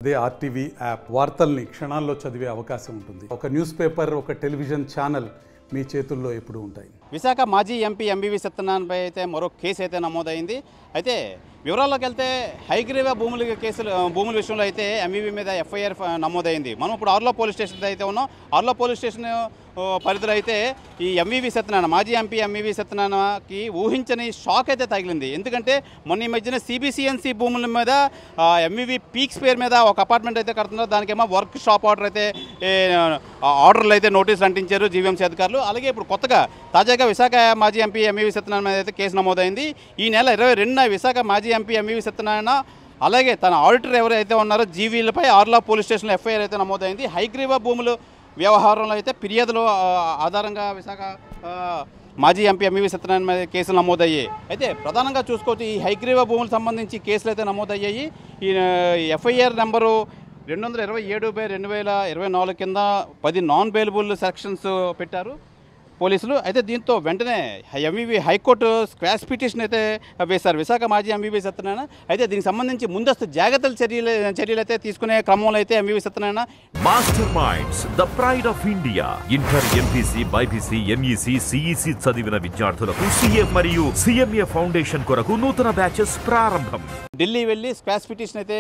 అదే RTV app వార్తల్ని క్షణాల్లో చదివే అవకాశం ఉంటుంది. ఒక న్యూస్ పేపర్, ఒక టెలివిజన్ ఛానల్ మీ చేతుల్లో ఎప్పుడూ ఉంటాయి. విశాఖ మాజీ ఎంపీ ఎంవీవీ సత్యనారాయణపై అయితే మరో కేసు అయితే నమోదైంది. అయితే వివరాల్లోకి వెళ్తే హైగ్రీవా భూముల విషయంలో అయితే ఎంవీవీ మీద ఎఫ్ఐఆర్ నమోదైంది. మనం ఇప్పుడు ఆర్లో పోలీస్ స్టేషన్ అయితే ఉన్నాం. ఆర్లో పోలీస్ స్టేషన్ పరిధిలో అయితే ఈ ఎంవీవీ సత్యనారాయణ, మాజీ ఎంపీ ఎంవీవీ సత్యనారాయణకి ఊహించని షాక్ అయితే తగిలింది. ఎందుకంటే మొన్న ఈ మధ్యన సిబిసిఎన్సి భూముల మీద ఎంవీవీ పీక్స్ పేరు మీద ఒక అపార్ట్మెంట్ అయితే కడుతున్నారు. దానికేమో వర్క్ షాప్ ఆర్డర్లు అయితే నోటీసులు అంటించారు జీవీఎంసీ అధికారులు. అలాగే ఇప్పుడు కొత్తగా తాజాగా విశాఖ మాజీ ఎంపీ ఎంవీవీ సత్యనారాయణ మీద అయితే కేసు నమోదైంది. ఈ నెల 22న విశాఖ మాజీ ఎంపీ ఎంవీవీ సత్యనారాయణ అలాగే తన ఆడిటర్ ఎవరైతే ఉన్నారో జీవీలపై ఆర్లా పోలీస్ స్టేషన్లో ఎఫ్ఐఆర్ అయితే నమోదైంది. హైగ్రీవా భూములు వ్యవహారంలో అయితే ఫిర్యాదుల ఆధారంగా విశాఖ మాజీ ఎంపీ ఎంవీవీ సత్యనారాయణ మీద కేసులు నమోదయ్యాయి. అయితే ప్రధానంగా చూసుకోవచ్చు, ఈ హైగ్రీవా భూములకు సంబంధించి కేసులు అయితే నమోదయ్యాయి. ఈ ఎఫ్ఐఆర్ నెంబరు 227/2024 కింద 10 నాన్ బెయిలబుల్ సెక్షన్స్ పెట్టారు పోలీసులు. అయితే దీంతో వెంటనే ఎంవీవీ హైకోర్టు స్క్వాష్ పిటిషన్ అయితే వేశారు విశాఖ మాజీ ఎంవీవీ సత్యనారాయణ. అయితే దీనికి సంబంధించి ముందస్తు జాగ్రత్తల చర్యలు అయితే తీసుకునే క్రమంలో అయితే MVV Satyanarayana master minds the pride of India inter MPC BiPC MEC CEC చదివిన విద్యార్థులకు సిఏ మరియు సిఎంఏ ఫౌండేషన్ కొరకు నూతన బ్యాచెస్ ప్రారంభం. ఢిల్లీ వెళ్ళి స్క్వాష్ పిటిషన్ అయితే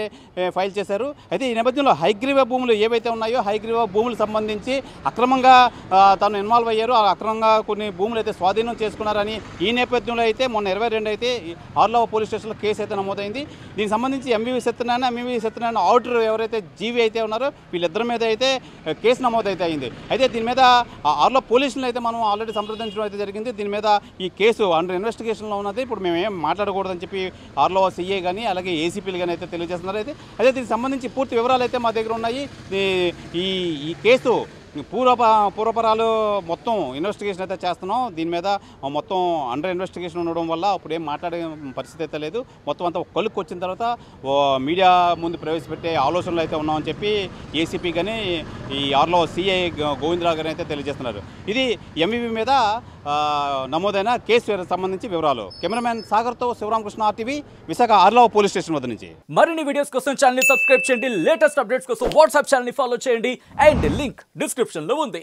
ఫైల్ చేశారు. అయితే ఈ నేపథ్యంలో హైగ్రీవా భూములు ఏవైతే ఉన్నాయో హైగ్రీవా భూములకు సంబంధించి అక్రమంగా తను ఇన్వాల్వ్ అయ్యారు, అక్రమంగా కొన్ని భూములు అయితే స్వాధీనం చేసుకున్నారని ఈ నేపథ్యంలో అయితే మొన్న 22 అయితే ఆర్లో పోలీస్ స్టేషన్లో కేసు అయితే నమోదైంది. దీనికి సంబంధించి ఎంవీవీ సత్యనారాయణ ఆడిటర్ ఎవరైతే జీవీ అయితే ఉన్నారో వీళ్ళిద్దరి మీద అయితే కేసు నమోదైతే అయింది. అయితే దీని మీద ఆర్లో పోలీసులు అయితే మనం ఆల్రెడీ సంప్రదించడం అయితే జరిగింది. దీని మీద ఈ కేసు అండర్ ఇన్వెస్టిగేషన్లో ఉన్నది. ఇప్పుడు మేము ఏం మాట్లాడకూడదని చెప్పి ఆర్లో సీఏ కానీ అలాగే ఏసీపీలు కానీ అయితే తెలియజేస్తున్నారు. అయితే దీనికి సంబంధించి పూర్తి వివరాలు అయితే మా దగ్గర ఉన్నాయి. ఈ కేసు పూర్వపరాలు మొత్తం ఇన్వెస్టిగేషన్ అయితే చేస్తున్నాం. దీని మీద మొత్తం అండర్ ఇన్వెస్టిగేషన్ ఉండడం వల్ల ఇప్పుడు ఏం మాట్లాడే పరిస్థితి అయితే లేదు. మొత్తం అంతా కొలుక్కి వచ్చిన తర్వాత మీడియా ముందు ప్రవేశపెట్టే ఆలోచనలు అయితే ఉన్నామని చెప్పి ఏసీపీ కానీ ఈ ఆర్లో సిఐ గోవిందరావు గారు అయితే తెలియజేస్తున్నారు. ఇది ఎంవీవీ మీద నమోదైన కేసు సంబంధించి వివరాలు. కెమెరామెన్ సాగర్తో శివరామకృష్ణ, ఆర్టీవీ, విశాఖ ఆర్లో పోలీస్ స్టేషన్ వద్ద నుంచి. మరిన్ని వీడియోస్ కోసం ఛానల్ ని సబ్స్క్రైబ్ చేయండి. లేటెస్ట్ అప్డేట్స్ కోసం వాట్సాప్ ఛానల్ ని ఫాలో చేయండి. అండ్ లింక్ డిస్క్రిప్షన్ లో ఉంది.